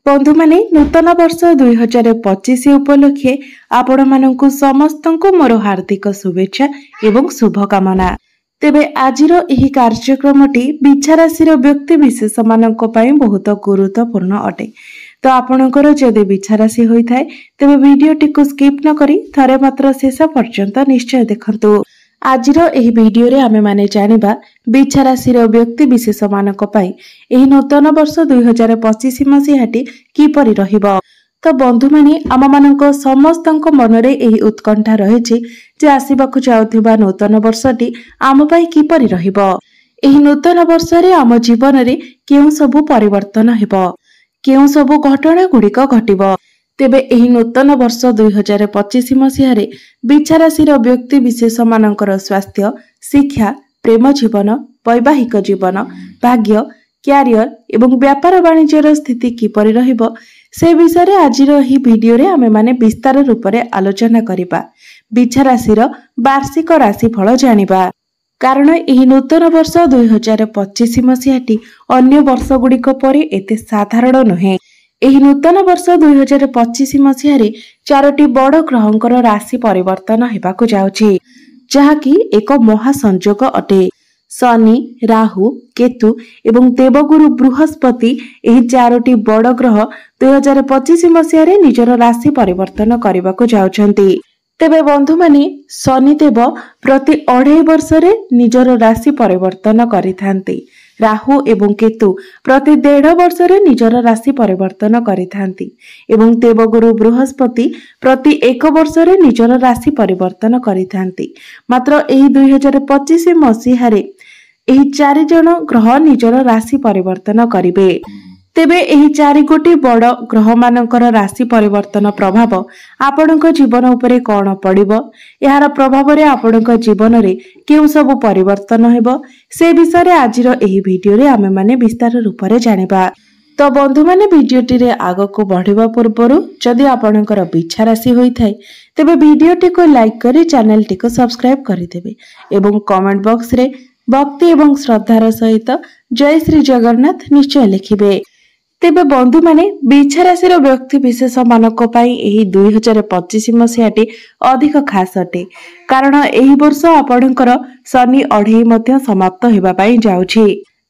बंधु माने नूतन वर्ष 2025 उपलक्षे आपण मानकु समस्तंकु मोर हार्दिक शुभेच्छा एवं शुभकामना। तेबे आजिर एही कार्यक्रमटी बिछा राशिर व्यक्ति विशेष मानक पई बहुत गुरुत्वपूर्ण अटे। तो आपणकर जदि बिछा राशि होई थाए तेबे वीडियोटी को स्किप न करी थरे मात्र शेष पर्यंत निश्चय देखंतु। आजिर एही वीडियो रे आमे माने जानिबा बिछा राशिर व्यक्ति विशेष मानक पई एही नूतन वर्ष 2025 मसीहाटी किपरि रहिबो। तो बंधु माने आम मानक समस्तंक मनरे एही उत्कंठा रहिछि जे आसीबाकु जाउथिबा नूतन वर्षटी आम पई किपरि रहिबो। एही नूतन वर्ष रे आम जीवन रे केउ सबु परिवर्तन हेबो, केउ सबु घटना गुड़िक घटिबो। तेबे एही नूतन वर्ष 2025 मसीहारे बिछा राशिर व्यक्ति विशेष मानकर स्वास्थ्य, शिक्षा, प्रेम जीवन, वैवाहिक जीवन, भाग्य, क्यारियर एवं व्यापार वाणिज्यर स्थिति किपरि रहिबो से विषय आजिर एही वीडियो रे आमे माने विस्तार रूप रे आलोचना करिबा। बिछा राशिर वार्षिक राशिफल जानिबा। कारण एही नूतन वर्ष 2025 मसीहाटी अन्य वर्ष गुड़िक परि एते साधारण नुहे। एही नूतन वर्ष 2025 मसीहारे 4टी बड़ ग्रहंकर राशि परिवर्तन हेबाकु जाउछि, जहाकी एक महासंयोग अटे। शनि, राहु, केतु एवं देवगुरु बृहस्पति एही 4टी बड़ ग्रह 2025 मसीहारे निजर राशि परिवर्तन करबाकु जाउछन्ति। तेबे बंधु माने शनिदेव प्रति 2.5 वर्ष रे निजर राशि परिवर्तन करिथांती। राहु एवं केतु प्रति 1.5 वर्ष रे निजर राशि परिवर्तन करिथांती एवं देवगुरु बृहस्पति प्रति 1 वर्ष रे निजर राशि परिवर्तन करिथांती। मात्र एही 2025 मसीहारे एही 4 जण ग्रह निजर राशि परिवर्तन करिवे। तेबे एही 4 गोटी बड़ ग्रह मानकर राशि परिवर्तन प्रभाव आपणक जीवन उपरे कोन पड़िबो, यार प्रभाव रे आपणक जीवन रे केउ सब परिवर्तन हेबो से विषय रे आजिर एही वीडियो रे आमे माने विस्तार रूप रे जानिबा। तो बंधु माने वीडियोटी रे आगको बढ़िबा पूर्वरु जदि आपणकर बिछा राशि होई थाए तेबे वीडियोटी को लाइक करी चैनल टी को सब्सक्राइब करि देबे एवं कमेंट बॉक्स रे भक्ति एवं श्रद्धार सहित जय श्री जगन्नाथ निश्चय लिखिबे। तेबे बंधु माने बिछा राशिर व्यक्ति विशेष मानक पई एही 2025 मसीहाटी अधिक खास अटे। कारण एही वर्ष आपणकर शनि अढ़ेई मध्य समाप्त हेबा पई जाउछि।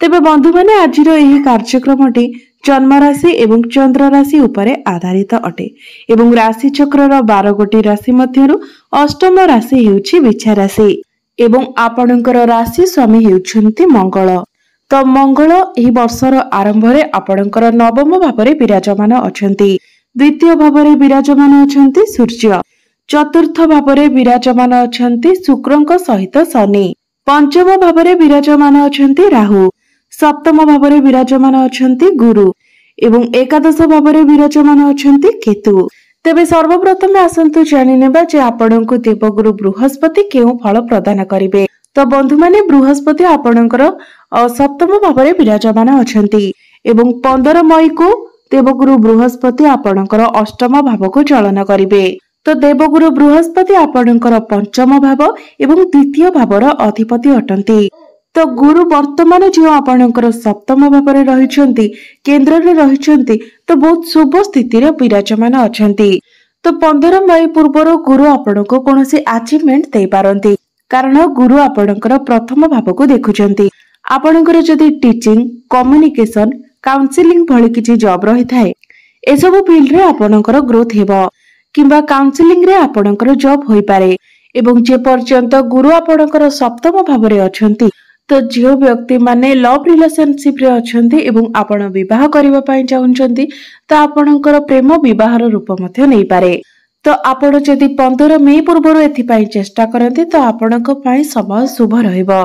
तेबे बंधु माने आजिर एही कार्यक्रमटी जन्म राशि एवं चंद्र राशि उपरे आधारित अटे एवं राशि चक्रर 12 गोटी राशि मध्यरु अष्टम राशि हेउछि बिछा राशि एवं आपणकर राशि स्वामी हेउछन्ति मंगल। तो मंगल एही वर्षर आरंभ रे आपणकर नवम भाव रे विराजमान अछंती, द्वितीय भाव रे विराजमान अछंती सूर्य, चतुर्थ भाव रे विराजमान अछंती शुक्रଙ୍କ सहित शनि, पंचम भाव रे विराजमान अछंती राहु, सप्तम भाव रे विराजमान अछंती गुरु एवं एकादश भाव रे विराजमान अछंती केतु। तेबे सर्वप्रथम आसंतु जानि नेबा जे आपणଙ୍କୁ देवगुरु बृहस्पति केउ फल प्रदान करिवे। तो बंधु माने बृहस्पति आपणकर सप्तम भाव रे विराजमान अछंती एवं 15 मई को देवगुरु बृहस्पति आपणकर अष्टम भाव को चलन करिवे। तो देवगुरु बृहस्पति आपणकर पंचम भाव एवं द्वितीय भावर अधिपति अटंती। तो गुरु वर्तमान जो आपणकर सप्तम भाव रे रहिछंती, केंद्र रे रहिछंती, तो बहुत शुभ स्थिति रे विराजमान अछंती। तो 15 मई पूर्व गुरु आपणको कोनोसी अचीवमेंट दे पारंती, कारण गुरु आपणकर प्रथम भाव को देखुचंती। आपणकर जदि टीचिंग, कम्युनिकेशन, काउंसलिंग भली किछि जॉब रही थाए ए सब फील्ड रे आपणकर ग्रोथ हेबो किंबा काउंसलिंग रे आपणकर जॉब होई पारे। एवं जे पर्यंत गुरु आपणकर सप्तम भाव रे अछंती तो जो व्यक्ति माने लव रिलेशनशिप रे अछंती एवं आपण विवाह करबा पई चाहुचंती तो आपणकर प्रेम विवाहर रूप मध्ये नै पारे। तो आपण जदि 15 मई पूर्व एथि पई चेष्टा करंती तो आपणक पई समय शुभ रहइबो।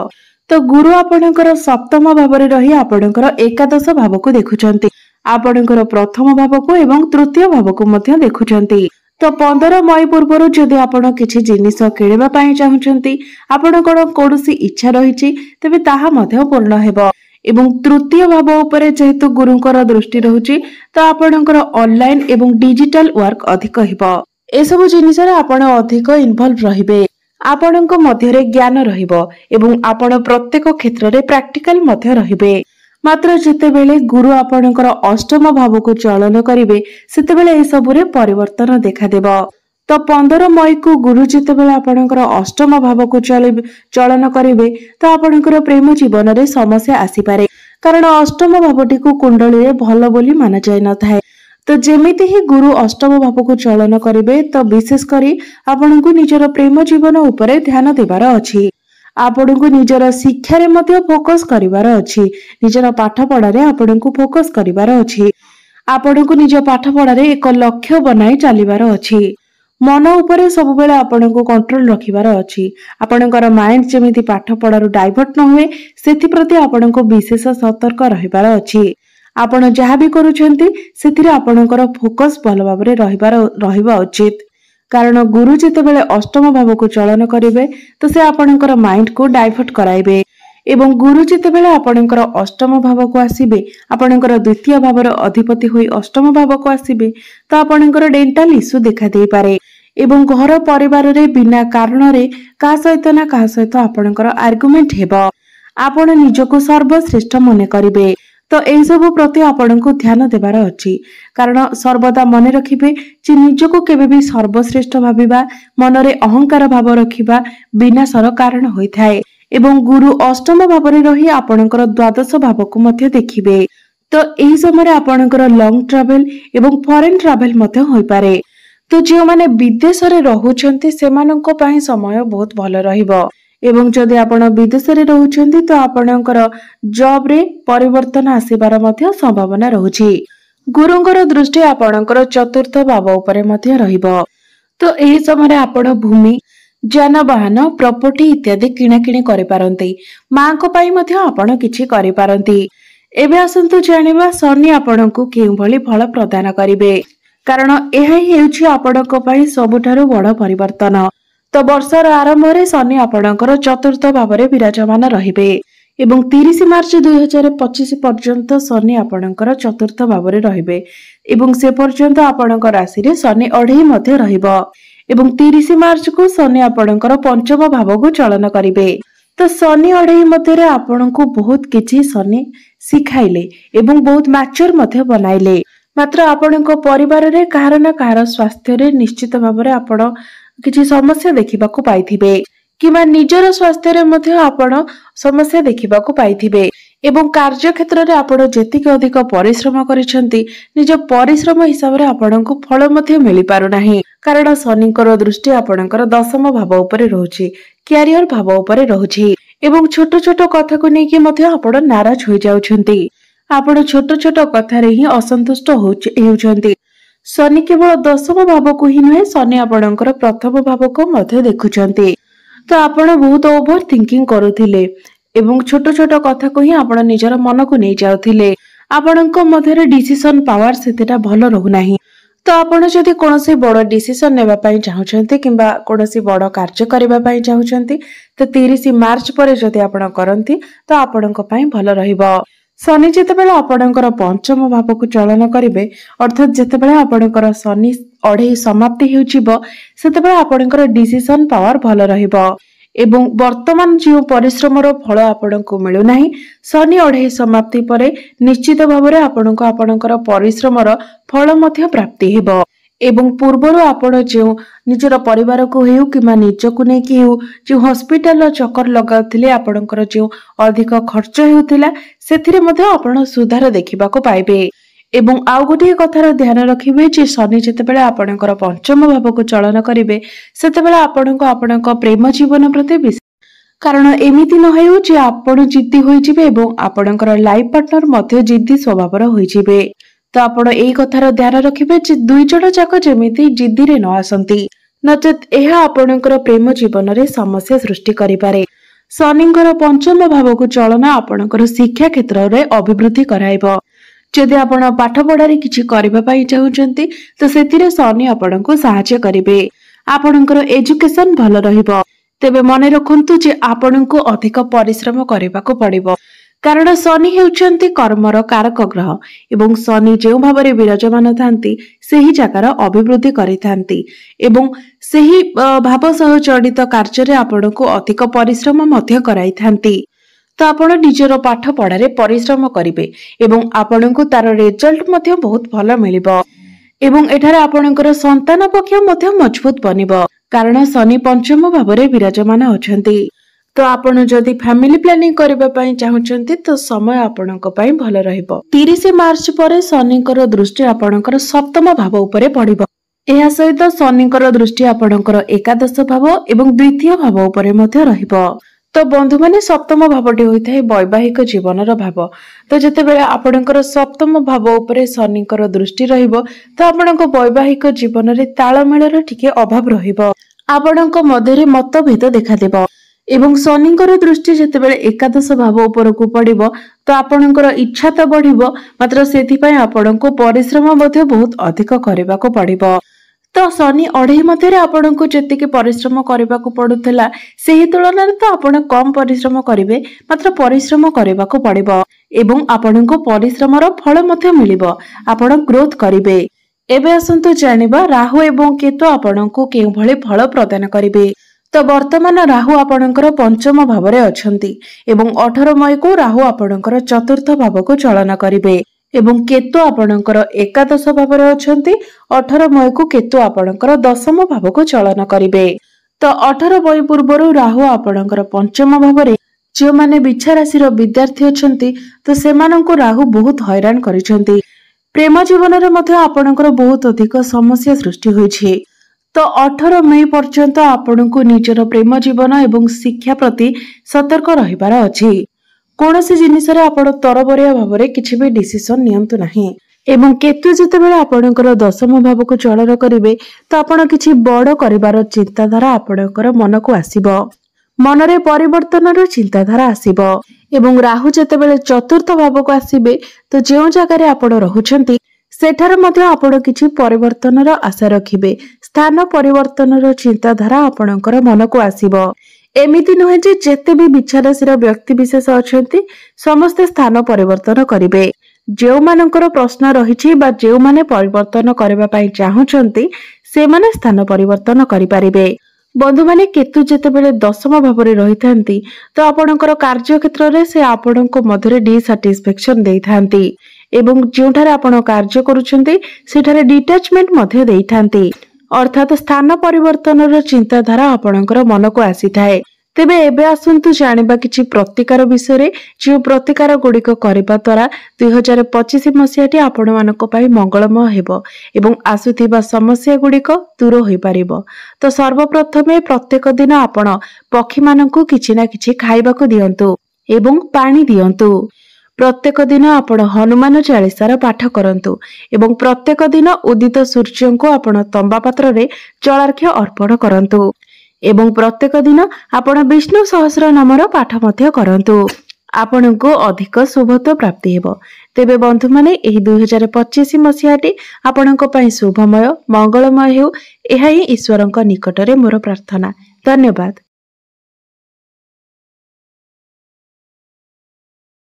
तो गुरु आपणकर सप्तम भाव रे रही आपणकर एकादश भाव को देखुचंती, आपणकर प्रथम भाव को एवं तृतीय भाव को मध्ये देखुचंती। तो 15 मई पूर्व जदि आपण किछि जिनिस किणिबा पई चाहुचंती, आपणकर कोनोसी इच्छा रहिछि तबे ताहा मध्ये पूर्ण हेबो एवं तृतीय भाव उपरे जेहेतु गुरुंकर दृष्टि रहुछि तो आपणकर ऑनलाइन एवं डिजिटल वर्क अधिक हेबो। ए सब जिनिस रे आपण अधिक इन्वॉल्व रहिबे, आपणक मध्य रे ज्ञान रहिबो एवं आपण प्रत्येक क्षेत्र रे प्रैक्टिकल मध्य रहिबे। मात्र जेतेबेले गुरु आपणकर अष्टम भाव को चलन करिवे सेतेबेले ए सबुरे परिवर्तन देखादेब। तो 15 मई को गुरु जेतेबेले आपणकर अष्टम भाव को चलन करिवे तो आपणकर प्रेम जीवन रे समस्या आसीपारे, कारण अष्टम भावटी को कुंडली रे भल बोली माना जाय न थाए। तो जेमिति ही गुरु अष्टम भाव को चलन करिवे तो विशेष करी आपणको निजर प्रेम जीवन उपरे ध्यान देबार अछि। आपणको निजर शिक्षा रे मध्य फोकस करिवार अछि, निजर पाठ पढ़ा रे आपणको फोकस करिवार अछि। आपणको निज पाठ पढ़ा रे एक लक्ष्य बनाई चलिवार अछि। मन उपरे सब बेले आपणको कंट्रोल रखिवार अछि। आपणकर माइंड जेमिति पाठ पढ़ारु डाइवर्ट न हुए सेथि प्रति आपणको विशेष सतर्क रहिवार अछि। आपण जहा भी करूछंती सेथिरे आपणकर फोकस भल भाबरे रहिबा उचित, कारण गुरु जेतेबेले अष्टम भाव को चलन करिवे तो से आपणकर माइंड को डाइवर्ट कराइबे। एवं गुरु जेतेबेले आपणकर अष्टम भाव को आसीबे, आपणकर द्वितीय भावर अधिपति होई अष्टम भाव को आसीबे तो आपणकर डेंटल इश्यू देखा देई पारे। एवं घर परिवार रे बिना कारण रे का सहित ना का सहित आपणकर आर्गुमेंट हेबो। आपण निजको सर्वश्रेष्ठ मने करिवे। तो एई सबु प्रति आपणको ध्यान देबार अछि, कारण सर्वदा मने रखिबे जे निजको केबे भी सर्वश्रेष्ठ भाबिबा, मनरे अहंकार भाव रखिबा विनाशर कारण होइथाए। एवं गुरु अष्टम भावरे रही आपणकर द्वादश भाव को मध्य देखिबे। तो एही समय आपणकर लॉन्ग ट्रैवल एवं फॉरेन ट्रैवल मध्य होई पारे। तो जे माने विदेश रे रहुछंती सेमाननको पई समय बहुत भलो रहिबो। एवं जदि आपण विदेश रे रहुछंती तो आपणकर जॉब रे परिवर्तन आसीबार मध्य संभावना रहुछि। गुरुंकर दृष्टि आपणकर चतुर्थ भाव उपरे मध्य रहिबो। तो एही समय आपण भूमि, जानवाहन, प्रॉपर्टी इत्यादि किणाकिणी करि पारंती। मां को पई मध्य आपण किछि करि पारंती। एबे आसंतु जानिबा शनि आपणको केउ भली फल प्रदान करिवे, कारण एहा ही हेउछि आपणको पई सबुठारु बड़ परिवर्तन। तो वर्षर आरंभ रे शनि आपणकर चतुर्थ भावरे विराजमान रहिबे एवं 30 मार्च 2025 पर्यंत शनि आपणकर चतुर्थ भावरे रहिबे एवं से पर्यंत आपणकर राशि रे शनि अढेई मध्य रहिबो एवं 30 मार्च को शनि आपणकर पंचम भाव को चलन करिवे। तो शनि अढेई मध्य रे आपणको बहुत किछि शनि सिखाइले एवं बहुत मैच्योर मध्य बनाइले। मात्र आपणको परिवार रे काहर ना काहर स्वास्थ्य रे निश्चित भावरे आपण किछि समस्या देखिबाकू पाइथिबे, किमा निजर स्वास्थ्य रे मध्य आपण समस्या देखिबाकू पाइथिबे। एवं कार्य क्षेत्र रे आपण जेतिक अधिक परिश्रम करिसंती निज परिश्रम हिसाब रे आपणको फल मध्य मिलि पारु नाही, कारण शनिकर दृष्टि आपणकर दशम भाव उपरे रहउछि, कैरियर भाव उपरे रहउछि। एवं छोट छोट कथा को नेकी मध्य आपण नाराज होई जाउछंती। आपण छोट छोट कथा रे ही असंतुष्ट होउछंती। शनि केवल दशम भाव को ही नुहे, शनि आपणकर प्रथम भाव को मध्य देखुछंती। तो आपण बहुत ओवर थिंकिंग करुथिले एवं छोट छोट कथा को ही आपण निजर मन को नै जाउथिले। आपणको मध्य रे डिसिजन पावर सेतेटा भलो रहु नाही। तो आपण जदि कोनोसी बड़ डिसिजन नेबा पई चाहुछंती किंबा कोनोसी बड़ कार्य करबा पई चाहुछंती तो 30 मार्च परे जदि आपण करंती तो आपणको पई भलो रहिबो। शनि जेतेबेले आपणकर पंचम भाव को चलन करिवे, अर्थात जेतेबेले आपणकर शनि अढेई समाप्ति हेउचिबो सेतेबेले आपणकर डिसिजन पावर भलो रहिबो एवं वर्तमान जो परिश्रमर फल आपणको मिलु नाही, शनि अढेई समाप्ति परे निश्चित भावरे आपणको आपणकर परिश्रमर फल मध्य प्राप्ति हेबो। एवं पूर्वरु आपण जो निजर परिवार को हेउ किमा निजको नै कि हेउ जो हॉस्पिटल चक्कर लगाउथिले आपणकर जो अधिक खर्च हेउथिला सेथिरे मध्य आपण सुधार देखिबा को पाइबे। एवं आउ गोटे कथार ध्यान रखिबे जे शनि जेतेबेले आपणकर पंचम भाव को चलन करिवे सेतेबेले आपणको आपणक प्रेम जीवन प्रति कारण एमिति न हेउ जे आपण जिद्दी होई जिवे एवं आपणकर लाइफ पार्टनर मध्य जिद्दी स्वभावर होई जिवे। तो आपण एई कथार ध्यान रखिबे जे दुई जण जाक जेमिति जिद्दी रे न आसंती, नचेत एहा आपणकर प्रेम जीवन रे समस्या सृष्टि करि पारे। शनिଙ୍କର पंचम भाव को चलन आपणकर शिक्षा क्षेत्र रे अभिवृद्धि कराइबो। जदि आपण पाठ पढ़ारे किछि करबा पई चाहुचंती तो सेतिरे शनि आपणको सहायता करिवे। आपणकर एजुकेशन भलो रहिबो। तेबे मने रखंतु जे आपणको अधिक परिश्रम करबाको पड़िबो, कारण शनि हेउचंती कर्मर कारक ग्रह एवं शनि जेउ भाबरे विराजमान थांती सेही जगार अभिवृद्धि करिथांती एवं सेही भाव सह जड़ित कार्य रे आपणको अधिक परिश्रम मध्य कराइथांती। तो आपण निजर पाठ पढ़ारे परिश्रम करिवे एवं आपणको तार रिजल्ट मध्य बहुत भल मिलिबो एवं एठारे आपणकर संतान पक्ष मध्य मजबूत बनिबो कारण शनि पंचम भावरे विराजमान अछंती। तो आपण जदि फैमिली प्लानिंग करबा पई चाहुचंती तो समय आपणक पई भल रहइबो। 30 मार्च परे शनिकर दृष्टि आपणकर सप्तम भाव उपरे पड़िबो। एहा सहित शनिकर दृष्टि आपणकर एकादश भाव एवं द्वितीय भाव उपरे मध्य रहिबो। तो बंधु माने सप्तम भावटी होइथाय वैवाहिक जीवनर भाव। तो जेतेबेले आपणकर सप्तम भाव उपरे शनिकर दृष्टि रहिबो तो आपणक वैवाहिक जीवन रे ताळमेळर टिके अभाव रहिबो। आपणक मध्यरे मतभेद देखा देबो एवं शनिकर दृष्टि जेतेबेले एकादश भाव उपरकू पड़िबो तो आपणकर इच्छा तो बढ़िबो मात्र सेथि पय आपणको परिश्रम मध्ये बहुत अधिक करबाको पड़िबो। तो शनि अढ़ई मध्य आपको जी परिश्रम करने को पड़ूला से तुलन में तो आपण कम परिश्रम करेंगे मात्र परिश्रम करने को पड़ो एवं आपको परिश्रम फल मिल आपण ग्रोथ करेंगे। एबे आसंतु जानिबा राहु एवं केतु आपनको केउ भली फल प्रदान करेंगे। तो वर्तमान राहु आपणकर पंचम भाव में अछंती एवं 18 मई को राहु आपणकर चतुर्थ भाव को चलन करेंगे एवं केतु आपणकर एकादश भाव में अछंती 18 मई को केतु आपणकर दशम भाव को चलन करेंगे। तो 18 मई पूर्व राहु आपणकर पंचम भाव में जो माने बिछा राशि विद्यार्थी अछंती तो सेमानंको राहु बहुत हैरान करिसेंती। प्रेम जीवन रे मध्य आपणकर बहुत अधिक समस्या सृष्टि होइछे। तो 18 मई पर्यंत आपणको निजर प्रेम जीवन एवं शिक्षा प्रति सतर्क रहिबार अछि। कोनोसी जिनिस रे आपण तरबरिया भाव में किछि भी डिसिजन नियंतु नाही एवं केतु जेतेबेले आपणकर दशम भाव को चलन करिवे तो आपण किछि बड़ करिवार चिंताधारा आपणकर मन को आसीबो। मनरे परिवर्तनर चिंताधारा आसीबो एवं राहु जेतेबेले चतुर्थ भाव को आसीबे तो जेउ जगह रे आपण रहुछंती सेठार मध्य आपण किछि परिवर्तनर आशा रखिबे। स्थान परिवर्तनर चिंताधारा आपणकर मन को आसीबो। एमिति नुहे जे जेते भी विचारशील व्यक्ति विशेष अछंती समस्त स्थान परिवर्तन करिवे। जेउ मानकर प्रश्न रहिछि बा जेउ माने परिवर्तन करबा पई चाहुचंती से माने स्थान परिवर्तन करि परिबे। बंधु माने केतु जेतेबेले दशम भाव में रहिथांती तो आपणकर कार्य क्षेत्र रे से आपणको मध्यरे डिसैटिस्फैक्शन देइथांती एवं जोठारे आपण कार्य करूछंती सेठारे डिटैचमेंट मध्य देइथांती अर्थात स्थान परिवर्तनर चिंताधारा आपणकर मन को आसी थाए। तेबे एबे आसंतु जानिबा किछि प्रतिकार विषय रे जो प्रतिकार गुड़िक करबा द्वारा 2025 मसियाटी आपण मानक पई मंगलमय हेबो एवं आसुथिबा समस्या गुड़िक दूर होई परिबो। तो सर्वप्रथमे प्रत्येक दिन आपण पक्षी मानकु किछि ना किछि खाइबाकू दियंतु एवं पानी दियंतु। प्रत्येक दिन आपण हनुमान चालीसार पाठ करंतु एवं प्रत्येक दिन उदित सूर्य को आपण तंबा पात्र रे जलार्घ्य अर्पण करंतु एवं प्रत्येक दिन आपण विष्णु सहस्र नामर पाठ मध्य करंतु। आपनको अधिक शुभत्व प्राप्ति हेबो। तेबे बंधु माने एही 2025 मसियाटी आपनको पई शुभमय मंगलमय हेउ एहा ही ईश्वरଙ୍କ निकटरे मोर प्रार्थना। धन्यवाद।